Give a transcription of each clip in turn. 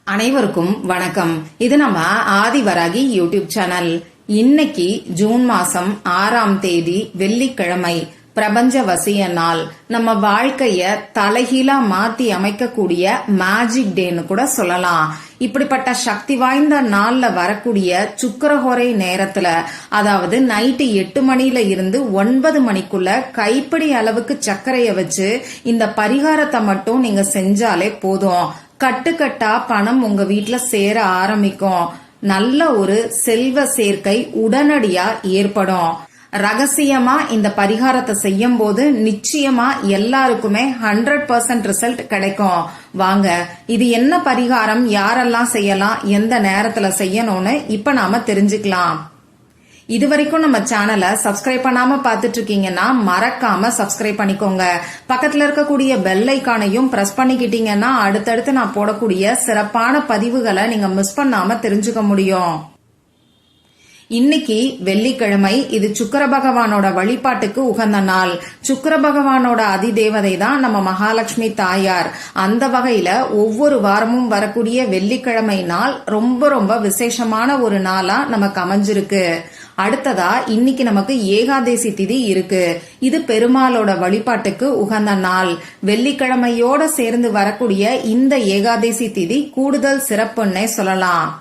அனைவருக்கும் வணக்கம். இது நம்ம ஆதிவராகி யூடியூப் சேனல். இன்னைக்கு ஜூன் மாசம் 6ஆம் தேதி வெள்ளிக்கிழமை, பிரபஞ்ச வசிய நாள். நம்ம வாழ்க்கைய தலைகீழா மாத்தி அமைக்கக்கூடிய மேஜிக் டேன்னு கூட சொல்லலாம். இப்படிப்பட்ட சக்தி வாய்ந்த நாள்ல வரக்கூடிய சுக்கிரஹோரை நேரத்துல, அதாவது நைட்டு 8 மணில இருந்து 9 மணிக்குள்ள கைப்பிடி அளவுக்கு சர்க்கரைய வச்சு இந்த பரிகாரத்தை மட்டும் நீங்க செஞ்சாலே போதும். கட்டுக்கட்டா பணம் உங்க வீட்டுல சேர ஆரம்பிக்கும். நல்ல ஒரு செல்வ சேர்க்கை உடனடியா ஏற்படும். ரகசியமா இந்த பரிகாரத்தை செய்யும் போது நிச்சயமா எல்லாருக்குமே 100% ரிசல்ட் கிடைக்கும். வாங்க, இது என்ன பரிகாரம், யாரெல்லாம் செய்யலாம், எந்த நேரத்துல செய்யணும்னு இப்ப நாம தெரிஞ்சுக்கலாம். இதுவரைக்கும் நம்ம சேனலை சப்ஸ்கிரைப் பண்ணாம பாத்துட்டு இருக்கீங்கன்னா மறக்காம சப்ஸ்கிரைப் பண்ணிக்கோங்க. பக்கத்துல இருக்கக்கூடிய பெல் ஐக்கானையும் பிரஸ் பண்ணிக்கிட்டீங்கன்னா அடுத்தடுத்து நான் போடக்கூடிய சிறப்பான பதிவுகளை நீங்க மிஸ் பண்ணாம தெரிஞ்சுக்க முடியும். இன்னைக்கு வெள்ளிக்கிழமை, இது சுக்கிர பகவானோட வழிபாட்டுக்கு உகந்த நாள். சுக்கிர பகவானோட அதிதேவதை தான் நம்ம மகாலட்சுமி தாயார். அந்த வகையில ஒவ்வொரு வாரமும் வரக்கூடிய வெள்ளிக்கிழமை நாள் ரொம்ப ரொம்ப விசேஷமான ஒரு நாளா நமக்கு அமைஞ்சிருக்கு. அடுத்ததா இன்னைக்கு நமக்கு ஏகாதேசி திதி இருக்கு. இது பெருமாளோட வழிபாட்டுக்கு உகந்த நாள். வெள்ளிக்கிழமையோட சேர்ந்து வரக்கூடிய இந்த ஏகாதேசி திதி கூடுதல் சிறப்புன்னே சொல்லலாம்.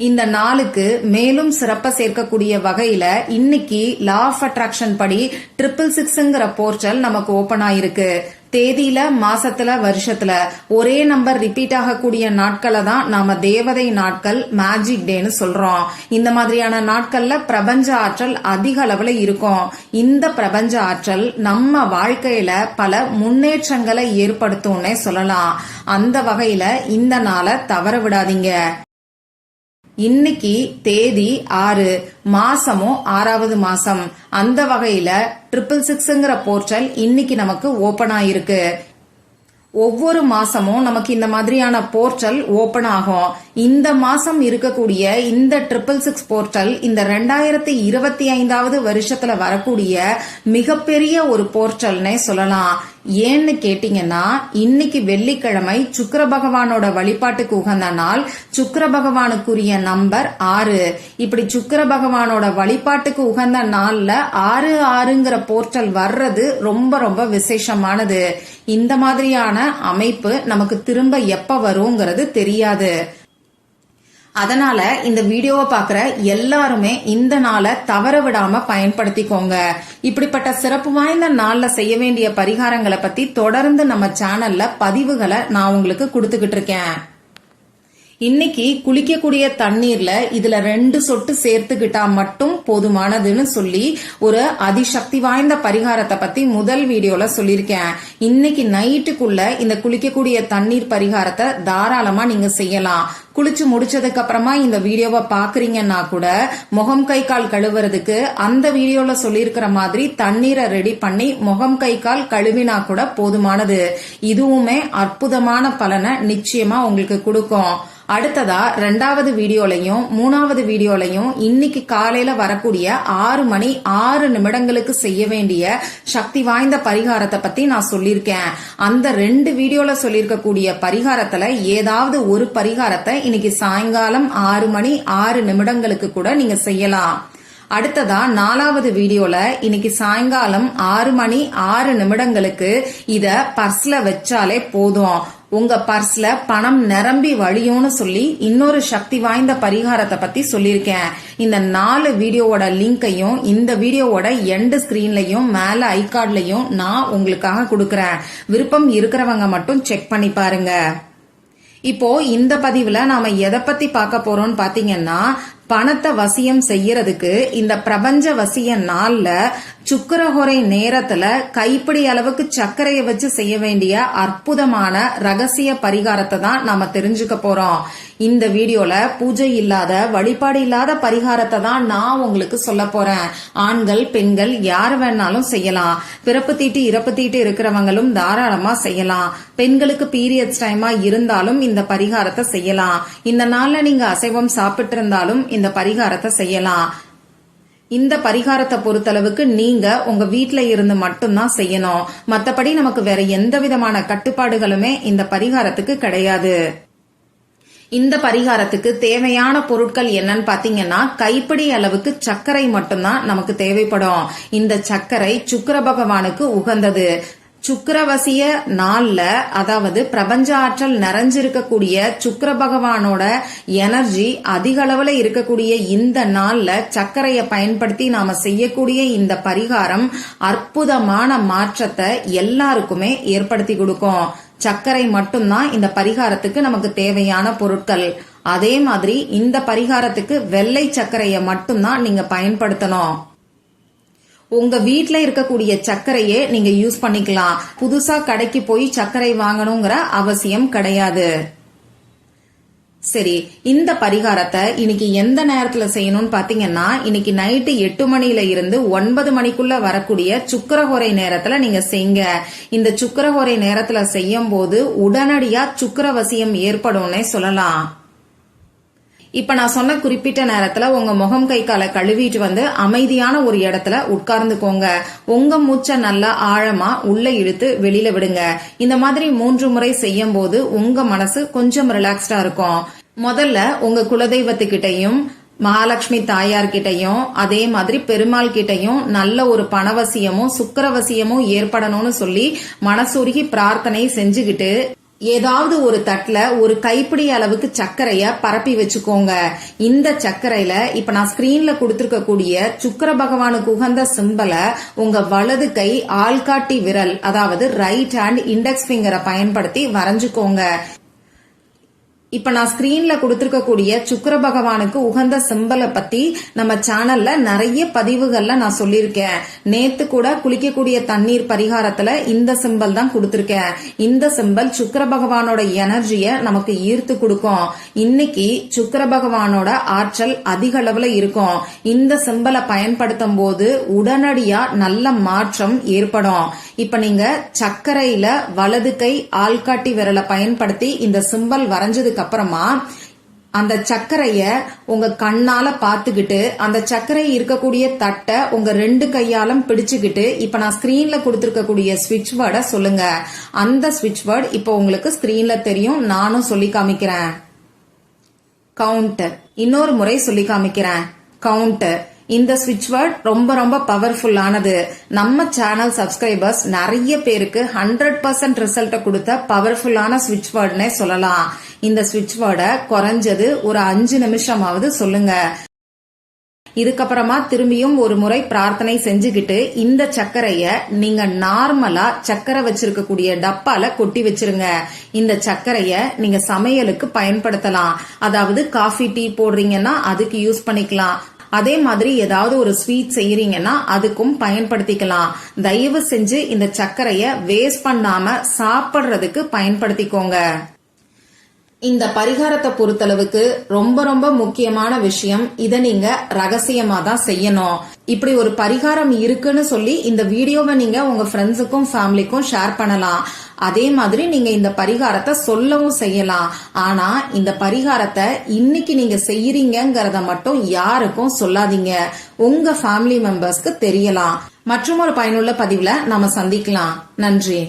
இந்த நாளுக்கு மேலும் சிறப்ப சேர்க்கக்கூடிய வகையில இன்னைக்கு லா ஆஃப் அட்ராக்ஷன் படி 666ங்கிற போர்ட்டல் நமக்கு ஓபன் ஆயிருக்கு. தேதியில, மாசத்துல, வருஷத்துல ஒரே நம்பர் ரிப்பீட் ஆகக்கூடிய நாட்களை தான் நாம தேவதை நாட்கள், மேஜிக் டேன்னு சொல்றோம். இந்த மாதிரியான நாட்கள்ல பிரபஞ்ச ஆற்றல் அதிக அளவுல இருக்கும். இந்த பிரபஞ்ச ஆற்றல் நம்ம வாழ்க்கையில பல முன்னேற்றங்களை ஏற்படுத்தும்னே சொல்லலாம். அந்த வகையில இந்த நாளை தவற விடாதீங்க. இன்னைக்கு தேதி 6, மாசமும் 6வது மாசம். அந்த வகையில 666ங்கிற போர்ட்டல் இன்னைக்கு நமக்கு ஓபன் ஆயிருக்கு. ஒவ்வொரு மாசமும் நமக்கு இந்த மாதிரியான போர்ட்டல் ஓபன் ஆகும். இந்த மாசம் இருக்கக்கூடிய இந்த 666 போர்ட்டல் இந்த 2025வது வருஷத்துல வரக்கூடிய மிகப்பெரிய ஒரு போர்ட்டல்னே சொல்லலாம். ஏன்னு கேட்டீங்கன்னா, இன்னைக்கு வெள்ளிக்கிழமை சுக்கிர பகவானோட வழிபாட்டுக்கு உகந்த நாள். சுக்கிர பகவானுக்குரிய நம்பர் 6. இப்படி சுக்கிர பகவானோட வழிபாட்டுக்கு உகந்த நாள்ல 6/6ங்கிற போர்ட்டல் வர்றது ரொம்ப ரொம்ப விசேஷமானது. இந்த மாதிரியான அமைப்பு நமக்கு திரும்ப எப்ப வருங்கிறது தெரியாது. அதனால இந்த வீடியோவை பாக்குற எல்லாருமே இந்த நாளை தவற விடாம பயன்படுத்திக்கோங்க. இப்படிப்பட்ட சிறப்பு வாய்ந்த நாள்ல செய்ய வேண்டிய பரிகாரங்களை பத்தி தொடர்ந்து நம்ம சேனல்ல பதிவுகளை நான் உங்களுக்கு கொடுத்துக்கிட்டு இருக்கேன். இன்னைக்கு குளிக்கக்கூடிய தண்ணீர்ல இதுல 2 சொட்டு சேர்த்துக்கிட்டா மட்டும் போதுமானதுன்னு சொல்லி ஒரு அதிசக்தி வாய்ந்த பரிகாரத்தை பத்தி முதல் வீடியோல சொல்லிருக்கேன். இன்னைக்கு நைட்டுக்குள்ள இந்த குளிக்கக்கூடிய தண்ணீர் பரிகாரத்தை தாராளமா நீங்க செய்யலாம். குளிச்சு முடிச்சதுக்கு அப்புறமா இந்த வீடியோவை பாக்குறீங்கன்னா கூட முகம் கை கால் கழுவுறதுக்கு அந்த வீடியோல சொல்லியிருக்கிற மாதிரி தண்ணீரை ரெடி பண்ணி முகம் கை கால் கழுவினா கூட போதுமானது. இதுவுமே அற்புதமான பலனை நிச்சயமா உங்களுக்கு கொடுக்கும். அடுத்ததா 2வது வீடியோலையும் 3வது வீடியோலையும் இன்னைக்கு காலையில வரக்கூடிய 6 மணி 6 நிமிடங்களுக்கு செய்ய வேண்டிய சக்தி வாய்ந்த பரிகாரத்தை பத்தி நான் சொல்லியிருக்கேன். அந்த 2 வீடியோல சொல்லியிருக்கக்கூடிய பரிகாரத்துல ஏதாவது ஒரு பரிகாரத்தை இன்னைக்கு சாயங்காலம் 6 மணி 6 நிமிடங்களுக்கு கூட நீங்க செய்யலாம். அடுத்ததா 4வது வீடியோல இன்னைக்கு சாயங்காலம் 6 மணி 6 நிமிடங்களுக்கு இத பர்ஸ்ல வச்சாலே போதும். உங்க பர்ஸ்ல பணம் நிரம்பி வழியும்னு சொல்லி இன்னொரு சக்தி வாய்ந்த பரிகாரத்தை பத்தி சொல்லியிருக்கேன். இந்த 4 வீடியோவோட லிங்கையும் இந்த வீடியோவோட எண்ட் ஸ்கிரீன்லயும் மேல ஐகார்ட்லயும் நான் உங்களுக்காக கொடுக்கறேன். விருப்பம் இருக்கிறவங்க மட்டும் செக் பண்ணி பாருங்க. இப்போ இந்த பதிவுல நாம எதை பத்தி பார்க்க போறோம்னு பாத்தீங்கன்னா, பணத்தை வசியம் செய்யறதுக்கு இந்த பிரபஞ்ச வசிய நாள்ல சுக்கிரஹோரை நேரத்துல கைப்பிடி அளவுக்கு சர்க்கரையை வச்சு செய்ய வேண்டிய அற்புதமான ரகசிய பரிகாரத்தை தான் நாம தெரிஞ்சுக்க போறோம். இந்த வீடியோல பூஜை இல்லாத, வழிபாடு இல்லாத பரிகாரத்தை தான் நான் உங்களுக்கு சொல்ல போறேன். ஆண்கள், பெண்கள் யார் வேணாலும் செய்யலாம். பிறப்பு தீட்டு, இறப்பு தீட்டு இருக்கிறவங்களும் தாராளமா செய்யலாம். பெண்களுக்கு பீரியட்ஸ் டைமா இருந்தாலும் இந்த பரிகாரத்தை செய்யலாம். இந்த நாள்ல நீங்க அசைவம் சாப்பிட்டு இருந்தாலும் இந்த பரிகாரத்தை செய்யலாம். இந்த பரிகாரத்தை பொறுத்தளவுக்கு நீங்க உங்க வீட்ல இருந்து மட்டும்தான் செய்யணும். மத்தபடி நமக்கு வேற எந்த விதமான கட்டுப்பாடுகளுமே இந்த பரிகாரத்துக்கு கிடையாது. இந்த பரிகாரத்துக்கு தேவையான பொருட்கள் என்னன்னு பாத்தீங்கன்னா கைப்பிடி அளவுக்கு சர்க்கரை மட்டும்தான் நமக்கு தேவைப்படும். இந்த சர்க்கரை சுக்கிர பகவானுக்கு உகந்தது. சுக்கிரவசிய நாள்ல, அதாவது பிரபஞ்ச ஆற்றல் நிறைஞ்சிருக்கக்கூடிய சுக்கிர பகவானோட எனர்ஜி அதிக அளவுல இருக்கக்கூடிய இந்த நாள்ல சர்க்கரையை பயன்படுத்தி நாம செய்யக்கூடிய இந்த பரிகாரம் அற்புதமான மாற்றத்தை எல்லாருக்குமே ஏற்படுத்தி கொடுக்கும். சர்க்கரை மட்டும்தான் இந்த பரிகாரத்துக்கு நமக்கு தேவையான பொருட்கள். அதே மாதிரி இந்த பரிகாரத்துக்கு வெள்ளை சர்க்கரையை மட்டும்தான் நீங்க பயன்படுத்தணும். உங்க வீட்ல இருக்கக்கூடிய சர்க்கரையே நீங்க யூஸ் பண்ணிக்கலாம். புதுசா கடைக்கு போய் சர்க்கரை வாங்கணுங்கிற அவசியம் கிடையாது. சரி, இந்த பரிகாரத்தை இன்னைக்கு எந்த நேரத்துல செய்யணும்னு பாத்தீங்கன்னா, இன்னைக்கு நைட்டு 8 மணில இருந்து 9 மணிக்குள்ள வரக்கூடிய சுக்கிரஹோரை நேரத்துல நீங்க செய்யுங்க. இந்த சுக்கிரஹோரை நேரத்துல செய்யும் போது உடனடியா சுக்கிரவசியம் ஏற்படும்னே சொல்லலாம். இப்ப நான் சொன்ன குறிப்பிட்ட நேரத்துல உங்க முகம் கை காலை கழுவிட்டு வந்து அமைதியான ஒரு இடத்துல உட்கார்ந்துக்கோங்க. உங்க மூச்சை நல்லா ஆழமா உள்ள இழுத்து வெளியில விடுங்க. இந்த மாதிரி 3 முறை செய்யும் போது உங்க மனசு கொஞ்சம் ரிலாக்ஸ்டா இருக்கும். முதல்ல உங்க குலதெய்வத்துக்கிட்டையும் மகாலட்சுமி தாயார்கிட்டையும் அதே மாதிரி பெருமாள் கிட்டையும் நல்ல ஒரு பணவசியமும் சுக்கிரவசியமும் ஏற்படணும்னு சொல்லி மனசுருகி பிரார்த்தனை செஞ்சுக்கிட்டு ஏதாவது ஒரு தட்டுல ஒரு கைப்பிடி அளவுக்கு சர்க்கரைய பரப்பி வச்சுக்கோங்க. இந்த சர்க்கரையில இப்ப நான் ஸ்கிரீன்ல கொடுத்திருக்கக்கூடிய சுக்கிர பகவானுக்கு உகந்த சிம்பலை உங்க வலது கை ஆள்காட்டி விரல், அதாவது ரைட் ஹேண்ட் இண்டெக்ஸ் ஃபிங்கரை பயன்படுத்தி வரைஞ்சுக்கோங்க. இப்ப நான் ஸ்கிரீன்ல கொடுத்திருக்கக்கூடிய சுக்கிர பகவானுக்கு உகந்த சிம்பலை பத்தி நம்ம சேனல்ல நிறைய பதிவுகள்ல நான் சொல்லியிருக்கேன். நேத்து கூட குளிக்கக்கூடிய தண்ணீர் பரிகாரத்துல இந்த சிம்பல் தான் கொடுத்திருக்கேன். இந்த சிம்பல் சுக்கிர பகவானோட எனர்ஜிய நமக்கு ஈர்த்து கொடுக்கும். இன்னைக்கு சுக்கிர பகவானோட ஆற்றல் அதிக அளவுல இருக்கும். இந்த சிம்பலை பயன்படுத்தும் போது உடனடியா நல்ல மாற்றம் ஏற்படும். இப்ப நீங்க சர்க்கரையில வலது கை ஆள்காட்டி விரலை பயன்படுத்தி இந்த சிம்பல் வரைஞ்சதுக்கு அப்புறமா அந்த சர்க்கரைய உங்க கண்ணால பாத்துக்கிட்டு அந்த சர்க்கரை இருக்கக்கூடிய தட்டை உங்க 2 கையாலும் பிடிச்சுக்கிட்டு இப்ப நான் ஸ்கிரீன்ல கொடுத்திருக்கக்கூடிய ஸ்விட்ச் வேர்டை சொல்லுங்க. அந்த ஸ்விட்ச் வேர்ட் இப்ப உங்களுக்கு ஸ்கிரீன்ல தெரியும். நானும் சொல்லி காமிக்கிறேன். கவுண்ட். இன்னொரு முறை சொல்லி காமிக்கிறேன். கவுண்ட். இந்த ஸ்விட்ச் வேர்ட் ரொம்ப ரொம்ப பவர்ஃபுல்லானது. நம்ம சேனல் சப்ஸ்கிரைபர்ஸ் நிறைய பேருக்கு 100% ரிசல்ட் கொடுத்த பவர்ஃபுல்லான ஸ்விட்ச் வேர்ட்னே சொல்லலாம். இந்த ஸ்விட்ச் வேர்டை குறைஞ்சது ஒரு 5 நிமிஷமாவது சொல்லுங்க. இதுக்கப்புறமா திரும்பியும் ஒரு முறை பிரார்த்தனை செஞ்சுக்கிட்டு இந்த சர்க்கரைய நீங்க நார்மலா சர்க்கரை வச்சிருக்கக்கூடிய டப்பால கொட்டி வச்சிருங்க. இந்த சர்க்கரைய நீங்க சமையலுக்கு பயன்படுத்தலாம். அதாவது காஃபி டீ போடுறீங்கன்னா அதுக்கு யூஸ் பண்ணிக்கலாம். அதே மாதிரி ஏதாவது ஒரு ஸ்வீட் செய்யறீங்கன்னா அதுக்கும் பயன்படுத்திக்கலாம். தயவு செஞ்சு இந்த சர்க்கரைய வேஸ்ட் பண்ணாம சாப்பிடுறதுக்கு பயன்படுத்திக்கோங்க. இந்த பரிகாரத்தை பொறுத்தளவுக்கு ரொம்ப ரொம்ப முக்கியமான விஷயம், இத நீங்க ரகசியமா தான் செய்யணும். இப்படி ஒரு பரிகாரம் இருக்குன்னு சொல்லி இந்த வீடியோவை நீங்க உங்க ஃப்ரெண்ட்ஸுக்கும் ஃபேமிலிக்கும் ஷேர் பண்ணலாம். அதே மாதிரி நீங்க இந்த பரிகாரத்தை சொல்லவும் செய்யலாம். ஆனா இந்த பரிகாரத்தை இன்னைக்கு நீங்க செய்யறீங்கங்கறத மட்டும் யாருக்கும் சொல்லாதீங்க. உங்க ஃபேமிலி மெம்பர்ஸ்க்கு தெரியலாம். மற்றும் ஒரு பயனுள்ள பதிவுல நாம சந்திக்கலாம். நன்றி.